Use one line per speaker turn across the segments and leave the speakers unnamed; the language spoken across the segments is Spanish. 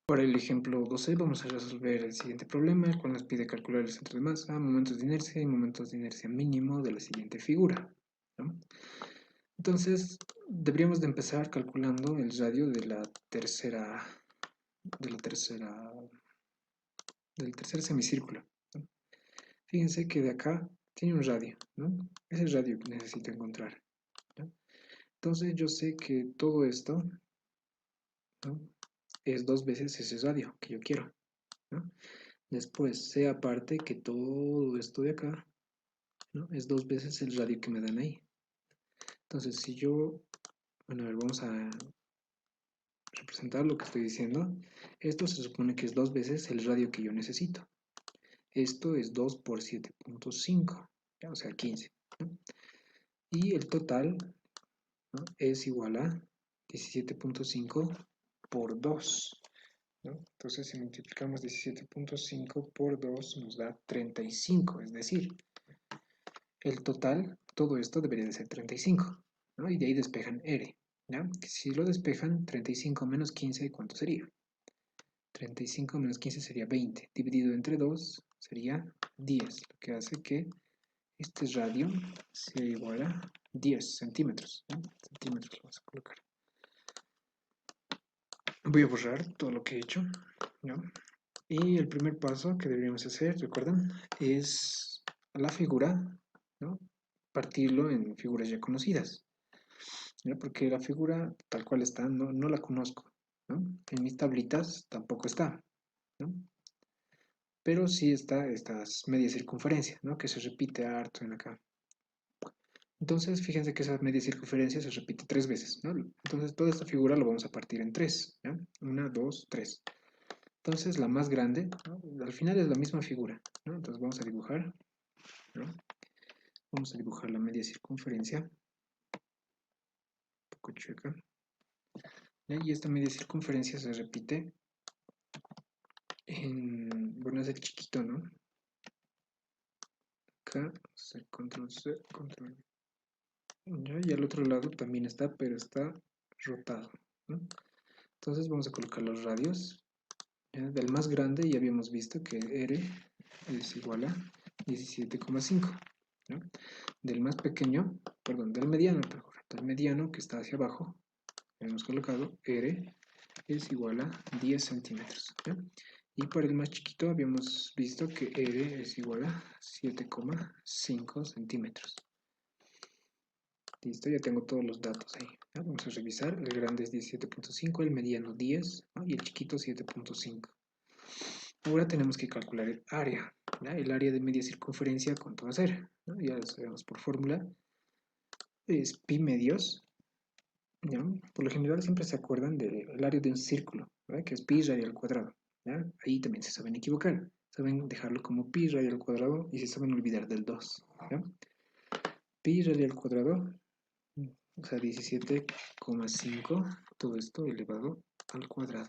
Para el ejemplo 12 vamos a resolver el siguiente problema, el cual nos pide calcular el centro de masa, momentos de inercia y momentos de inercia mínimo de la siguiente figura, ¿no? Entonces, deberíamos de empezar calculando el radio del tercer semicírculo, ¿no? Fíjense que de acá tiene un radio, ¿no? Es el radio que necesito encontrar, ¿no? Entonces yo sé que todo esto, ¿no?, es 2 veces ese radio que yo quiero, ¿no? Después sé aparte que todo esto de acá, ¿no?, es 2 veces el radio que me dan ahí. Entonces si yo, bueno, a ver, vamos a representar lo que estoy diciendo. Esto se supone que es 2 veces el radio que yo necesito. Esto es 2 por 7.5, o sea, 15, ¿no? Y el total, ¿no?, es igual a 17.5 por 2, ¿no? Entonces, si multiplicamos 17.5 por 2 nos da 35, es decir, el total, todo esto debería de ser 35, ¿no? Y de ahí despejan R, ¿ya? Si lo despejan, 35 menos 15, ¿cuánto sería? 35 menos 15 sería 20, dividido entre 2 sería 10, lo que hace que este radio sea igual a 10 centímetros, ¿no? Centímetros lo vamos a colocar. Voy a borrar todo lo que he hecho, ¿no? Y el primer paso que deberíamos hacer, ¿recuerdan?, es la figura, ¿no?, partirlo en figuras ya conocidas, ¿no? Porque la figura tal cual está, no la conozco, ¿no? En mis tablitas tampoco está, ¿no? Pero sí está estas media circunferencia, ¿no?, que se repite harto en acá. Entonces, fíjense que esa media circunferencia se repite 3 veces, ¿no? Entonces, toda esta figura lo vamos a partir en 3, ¿ya? 1, 2, 3. Entonces, la más grande, ¿no?, al final es la misma figura, ¿no? Entonces, vamos a dibujar, ¿no? Vamos a dibujar la media circunferencia, un poco chueca. Y esta media circunferencia se repite en, bueno, es el chiquito, ¿no? Acá, hacer control C, control V. Y al otro lado también está, pero está rotado, ¿no? Entonces vamos a colocar los radios. Del más grande ya habíamos visto que R es igual a 17,5, ¿no? Del más pequeño, perdón, del mediano, del mediano que está hacia abajo, hemos colocado R es igual a 10 centímetros, ¿no? Y para el más chiquito habíamos visto que R es igual a 7,5 centímetros. Listo, ya tengo todos los datos ahí, ¿no? Vamos a revisar. El grande es 17.5, el mediano 10, ¿no?, y el chiquito 7.5. Ahora tenemos que calcular el área, ¿ya? El área de media circunferencia, ¿cuánto va a ser?, ¿no? Ya lo sabemos por fórmula. Es pi medios, ¿ya? Por lo general siempre se acuerdan del área de un círculo, ¿verdad?, que es pi radio al cuadrado, ¿ya? Ahí también se saben equivocar. Saben dejarlo como pi radio al cuadrado y se saben olvidar del 2, ¿ya? Pi radio al cuadrado, o sea, 17,5, todo esto elevado al cuadrado.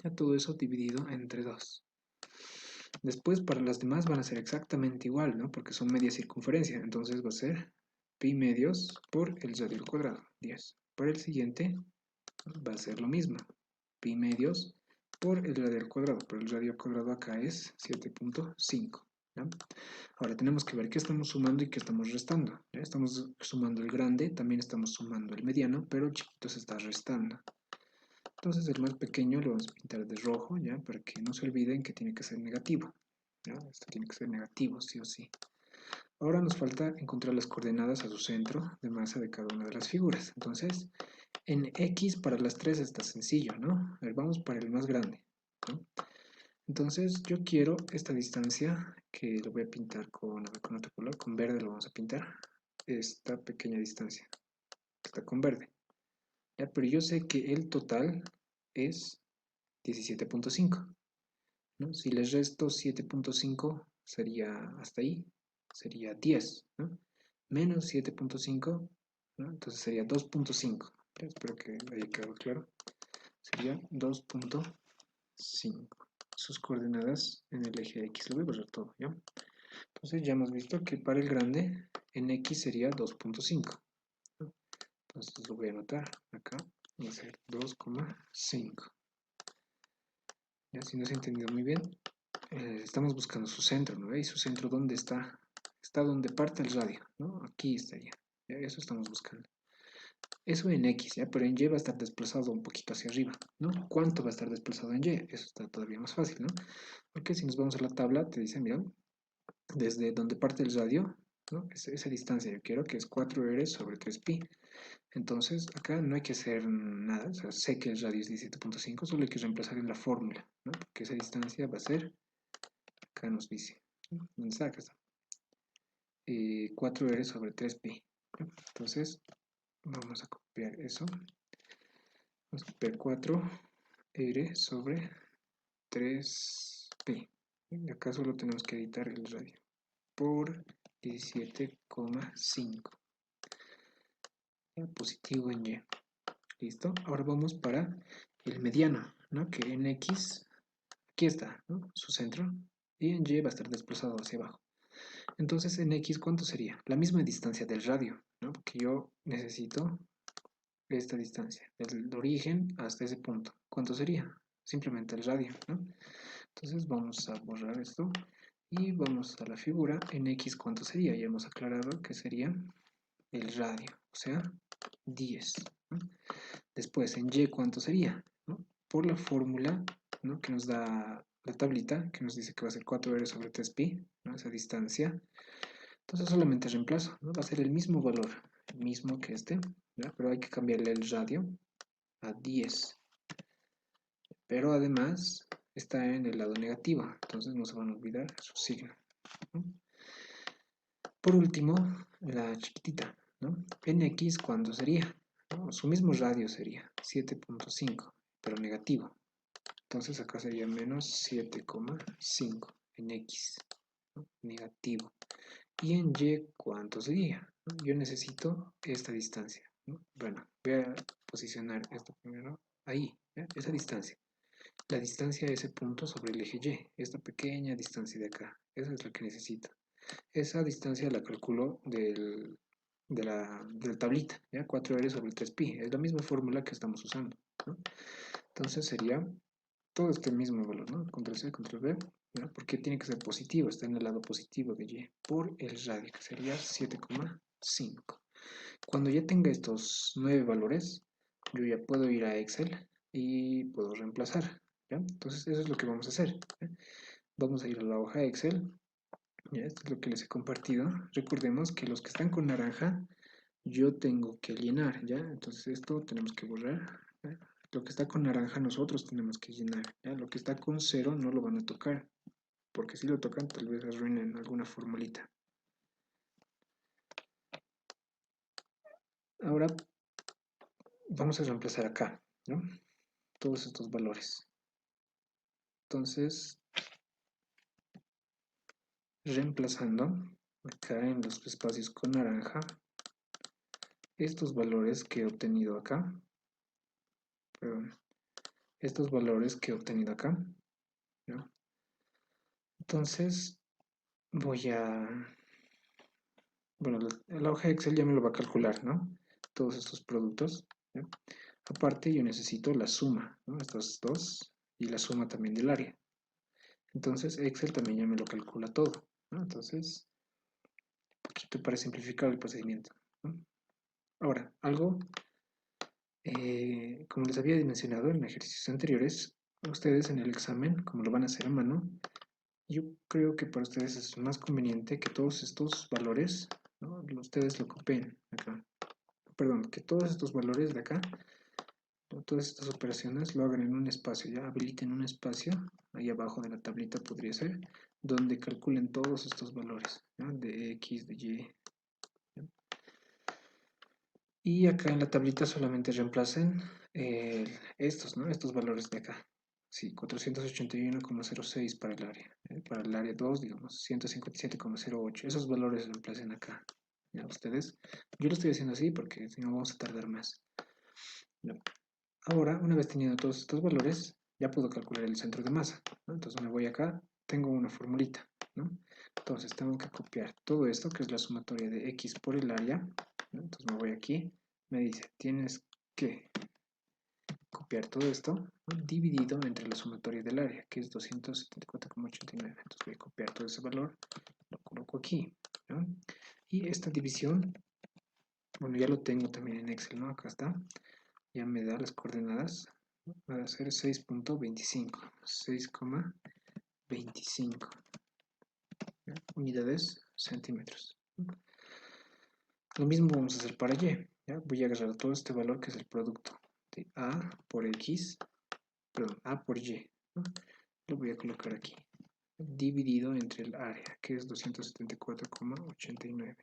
Ya todo eso dividido entre 2. Después para las demás van a ser exactamente igual, ¿no?, porque son media circunferencia. Entonces va a ser pi medios por el radio al cuadrado, 10. Para el siguiente va a ser lo mismo, pi medios por el radio al cuadrado, pero el radio al cuadrado acá es 7.5, ¿no? Ahora tenemos que ver qué estamos sumando y qué estamos restando, ¿ya? Estamos sumando el grande, también estamos sumando el mediano, pero el chiquito se está restando. Entonces el más pequeño lo vamos a pintar de rojo, ¿ya?, para que no se olviden que tiene que ser negativo, ¿no? Esto tiene que ser negativo, sí o sí. Ahora nos falta encontrar las coordenadas a su centro de masa de cada una de las figuras. Entonces, en X para las 3 está sencillo, ¿no? A ver, vamos para el más grande, ¿no? Entonces yo quiero esta distancia, que lo voy a pintar con otro color, con verde lo vamos a pintar, esta pequeña distancia, que está con verde, ¿ya? Pero yo sé que el total es 17.5, ¿no? Si les resto 7.5 sería hasta ahí, sería 10, ¿no? Menos 7.5, ¿no? Entonces sería 2.5. Espero que haya quedado claro. Sería 2.5. Sus coordenadas en el eje X. Lo voy a borrar todo, ¿ya? Entonces ya hemos visto que para el grande en X sería 2.5, ¿no? Entonces lo voy a anotar acá. Va a ser 2,5. Ya, si no se ha entendido muy bien, estamos buscando su centro, ¿no? ¿Y su centro dónde está? Está donde parte el radio, ¿no? Aquí estaría. ¿Ya? Eso estamos buscando. Eso en X, ¿ya? Pero en Y va a estar desplazado un poquito hacia arriba, ¿no? ¿Cuánto va a estar desplazado en Y? Eso está todavía más fácil, ¿no? Porque si nos vamos a la tabla, te dice, mira, desde donde parte el radio, ¿no? Esa distancia yo quiero que es 4R sobre 3pi. Entonces, acá no hay que hacer nada, o sea, sé que el radio es 17.5, solo hay que reemplazar en la fórmula, ¿no? Porque esa distancia va a ser, acá nos dice, ¿no? ¿Dónde está? Acá está. 4R sobre 3pi. ¿No? Entonces, vamos a copiar eso. Vamos a copiar 4R sobre 3pi. Y acá solo tenemos que editar el radio por 17,5. Positivo en Y. ¿Listo? Ahora vamos para el mediano, ¿no? Que en X, aquí está, ¿no? Su centro. Y en Y va a estar desplazado hacia abajo. Entonces, en X, ¿cuánto sería? La misma distancia del radio, ¿no? Porque yo necesito esta distancia, del origen hasta ese punto. ¿Cuánto sería? Simplemente el radio, ¿no? Entonces, vamos a borrar esto. Y vamos a la figura. En X, ¿cuánto sería? Ya hemos aclarado que sería el radio, o sea, 10. ¿No? Después, en Y, ¿cuánto sería? ¿No? Por la fórmula, ¿no? Que nos da la tablita, que nos dice que va a ser 4R sobre 3pi, ¿no? Esa distancia. Entonces solamente reemplazo, ¿no? Va a ser el mismo valor, el mismo que este, ¿ya? Pero hay que cambiarle el radio a 10. Pero además está en el lado negativo, entonces no se van a olvidar su signo, ¿no? Por último, la chiquitita, ¿no? En X, ¿cuánto sería? ¿No? Su mismo radio sería 7.5, pero negativo. Entonces acá sería menos 7,5 en X, ¿no? Negativo. Y en Y, ¿cuánto sería? ¿No? Yo necesito esta distancia, ¿no? Bueno, voy a posicionar esto primero ahí, ¿ya? Esa distancia. La distancia de ese punto sobre el eje Y, esta pequeña distancia de acá, esa es la que necesito. Esa distancia la calculo de la tablita, ¿ya? 4R sobre 3pi, es la misma fórmula que estamos usando, ¿no? Entonces sería todo este mismo valor, ¿no? Control C, control V, ¿no? Porque tiene que ser positivo, está en el lado positivo de Y, por el radio, que sería 7,5. Cuando ya tenga estos 9 valores, yo ya puedo ir a Excel y puedo reemplazar, ¿ya? Entonces eso es lo que vamos a hacer, ¿ya? Vamos a ir a la hoja Excel, ¿ya? Esto es lo que les he compartido. Recordemos que los que están con naranja, yo tengo que llenar, ¿ya? Entonces esto tenemos que borrar, ¿ya? Lo que está con naranja nosotros tenemos que llenar, ¿ya? Lo que está con cero no lo van a tocar, porque si lo tocan tal vez arruinen alguna formulita. Ahora vamos a reemplazar acá, ¿no? Todos estos valores. Entonces, reemplazando acá en los espacios con naranja, estos valores que he obtenido acá, perdón, estos valores que he obtenido acá, ¿no? Entonces, voy a, bueno, la hoja de Excel ya me lo va a calcular, ¿no? Todos estos productos, ¿ya? Aparte, yo necesito la suma, ¿no? Estos dos y la suma también del área. Entonces, Excel también ya me lo calcula todo, ¿no? Entonces, un poquito para simplificar el procedimiento, ¿no? Ahora, algo, como les había mencionado en ejercicios anteriores, ustedes en el examen, como lo van a hacer a mano, yo creo que para ustedes es más conveniente que todos estos valores, ¿no? Ustedes lo copien acá. Perdón, que todos estos valores de acá, todas estas operaciones lo hagan en un espacio, ya habiliten un espacio, ahí abajo de la tablita podría ser, donde calculen todos estos valores, ¿no? De X, de Y. ¿Ya? Y acá en la tablita solamente reemplacen estos, ¿no? Estos valores de acá. Sí, 481,06 para el área. Para el área 2, digamos, 157,08. Esos valores reemplacen acá. ¿Ya? Ustedes, yo lo estoy haciendo así porque si no vamos a tardar más. ¿Ya? Ahora, una vez teniendo todos estos valores, ya puedo calcular el centro de masa, ¿no? Entonces me voy acá, tengo una formulita, ¿no? Entonces tengo que copiar todo esto, que es la sumatoria de X por el área, ¿no? Entonces me voy aquí, me dice, tienes que copiar todo esto, ¿no? Dividido entre la sumatoria del área, que es 274,89. Entonces voy a copiar todo ese valor, lo coloco aquí, ¿no? Y esta división, bueno, ya lo tengo también en Excel, ¿no? Acá está, ya me da las coordenadas, ¿no? Va a ser 6.25, 6,25 unidades centímetros. Lo mismo vamos a hacer para Y. ¿Ya? Voy a agarrar todo este valor que es el producto de A por X, perdón, A por Y, ¿no? Lo voy a colocar aquí, dividido entre el área, que es 274,89.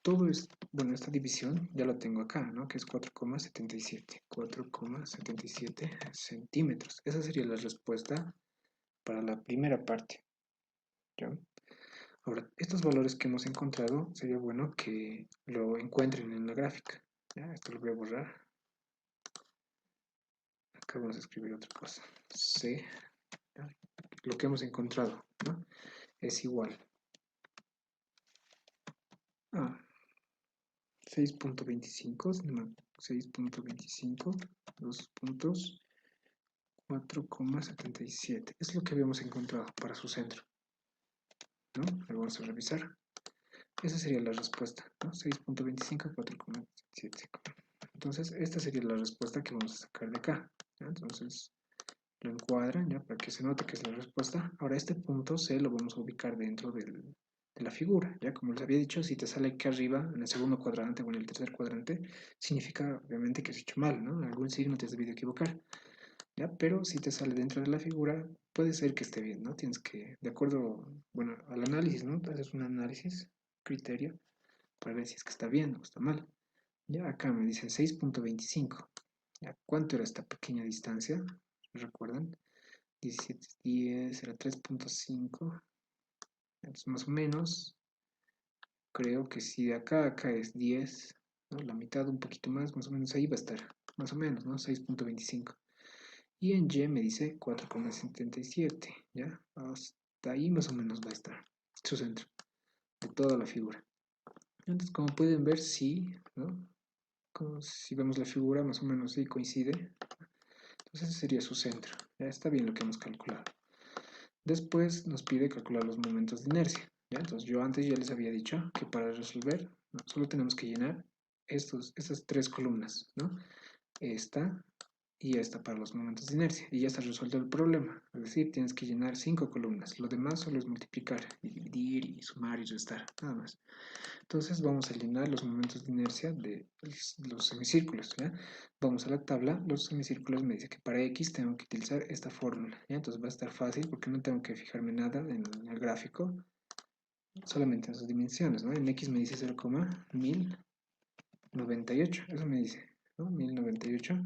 Todo es, bueno, esta división ya lo tengo acá, ¿no? Que es 4,77 centímetros. Esa sería la respuesta para la primera parte, ¿ya? Ahora, estos valores que hemos encontrado, sería bueno que lo encuentren en la gráfica. ¿Ya? Esto lo voy a borrar. Acá vamos a escribir otra cosa. C, ¿ya? Lo que hemos encontrado, ¿no? Es igual a 6.25, 6.25, 2 puntos, 4,77. Es lo que habíamos encontrado para su centro, ¿no? Lo vamos a revisar. Esa sería la respuesta, ¿no? 6.25, 4,77. Entonces, esta sería la respuesta que vamos a sacar de acá, ¿ya? Entonces, lo encuadran, ¿ya? Para que se note que es la respuesta. Ahora, este punto C lo vamos a ubicar dentro de la figura, ¿ya? Como les había dicho, si te sale aquí arriba, en el segundo cuadrante o en el tercer cuadrante, significa, obviamente, que has hecho mal, ¿no? Algún signo te has debido equivocar, ¿ya? Pero si te sale dentro de la figura, puede ser que esté bien, ¿no? Tienes que, de acuerdo, bueno, al análisis, ¿no? Haces un análisis, criterio, para ver si es que está bien o está mal. Ya acá me dice 6.25. ¿Ya? ¿Cuánto era esta pequeña distancia? ¿Recuerdan? 17, 10, era 3.5. Entonces, más o menos, creo que si de acá a acá es 10, ¿no? La mitad, un poquito más o menos ahí va a estar. Más o menos, ¿no? 6.25. Y en Y me dice 4,77. ¿Ya? Hasta ahí más o menos va a estar su centro de toda la figura. Entonces, como pueden ver, sí, ¿no? Como si vemos la figura, más o menos sí coincide. Entonces ese sería su centro. Ya está bien lo que hemos calculado. Después nos pide calcular los momentos de inercia. ¿Ya? Entonces yo antes ya les había dicho que para resolver, ¿no? Solo tenemos que llenar estas tres columnas, ¿no? Esta y esta para los momentos de inercia. Y ya está resuelto el problema. Es decir, tienes que llenar 5 columnas. Lo demás solo es multiplicar, y dividir, y sumar y restar. Nada más. Entonces vamos a llenar los momentos de inercia de los semicírculos, ¿ya? Vamos a la tabla, los semicírculos me dice que para X tengo que utilizar esta fórmula, ¿ya? Entonces va a estar fácil porque no tengo que fijarme nada en el gráfico, solamente en sus dimensiones, ¿no? En X me dice 0,1098, eso me dice, ¿no? 1098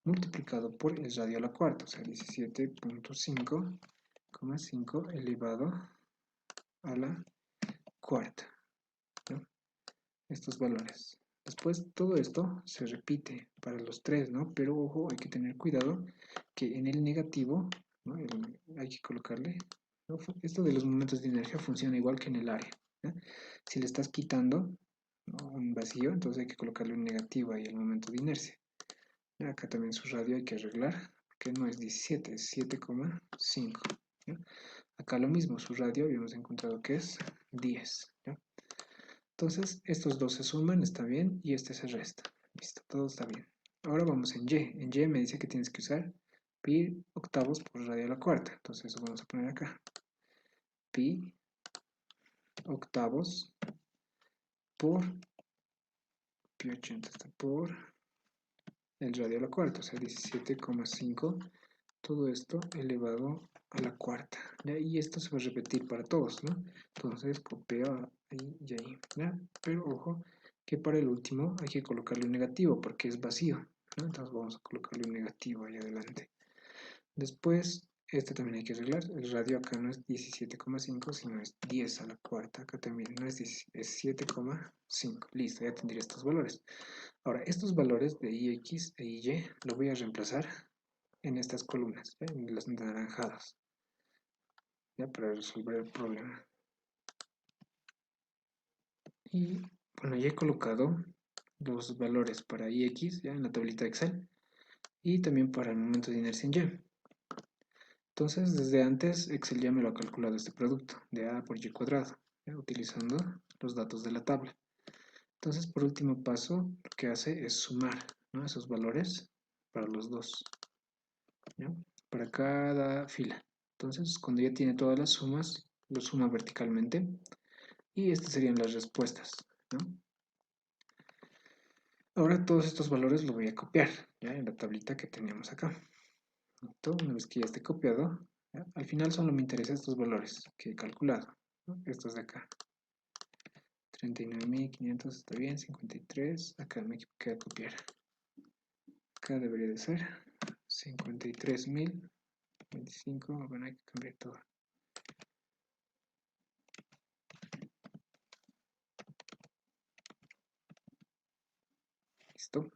multiplicado por el radio a la cuarta, o sea, 17.5,5 elevado a la cuarta, ¿no? Estos valores. Después todo esto se repite para los tres, ¿no? Pero ojo, hay que tener cuidado que en el negativo, ¿no? Hay que colocarle, ¿no? Esto de los momentos de inercia funciona igual que en el área, ¿no? Si le estás quitando, ¿no? Un vacío, entonces hay que colocarle un negativo ahí al momento de inercia. Acá también su radio hay que arreglar, porque no es 17, es 7,5. Acá lo mismo, su radio habíamos encontrado que es 10. ¿Ya? Entonces, estos dos se suman, está bien, y este se resta. Listo, todo está bien. Ahora vamos en Y. En Y me dice que tienes que usar pi octavos por radio a la cuarta. Entonces, eso vamos a poner acá. Pi octavos por pi 80 está por el radio a la cuarta, o sea, 17,5. Todo esto elevado a la cuarta. ¿Ya? Y esto se va a repetir para todos, ¿no? Entonces, copio ahí y ahí. ¿Ya? Pero ojo, que para el último hay que colocarle un negativo porque es vacío, ¿no? Entonces vamos a colocarle un negativo ahí adelante. Después, este también hay que arreglar. El radio acá no es 17,5, sino es 10 a la cuarta. Acá también no es 10, es 7,5. Listo, ya tendría estos valores. Ahora, estos valores de IX e Y lo voy a reemplazar en estas columnas, ¿ya? En las naranjadas, ¿ya? Para resolver el problema. Y bueno, ya he colocado los valores para IX, ¿ya? En la tablita Excel. y también para el momento de inercia en Y. Entonces, desde antes, Excel ya me lo ha calculado este producto de A por Y cuadrado, ¿ya? Utilizando los datos de la tabla. Entonces, por último paso, lo que hace es sumar, ¿no?, esos valores para los dos, ¿ya?, para cada fila. Entonces, cuando ya tiene todas las sumas, lo suma verticalmente y estas serían las respuestas, ¿no? Ahora todos estos valores los voy a copiar, ¿ya?, en la tablita que teníamos acá. Entonces, una vez que ya esté copiado, ¿ya?, al final solo me interesan estos valores que he calculado, ¿no?, estos de acá. 39.500 está bien, 53, acá me equivoqué a copiar. Acá debería de ser 53.025, bueno, hay que cambiar todo. Listo.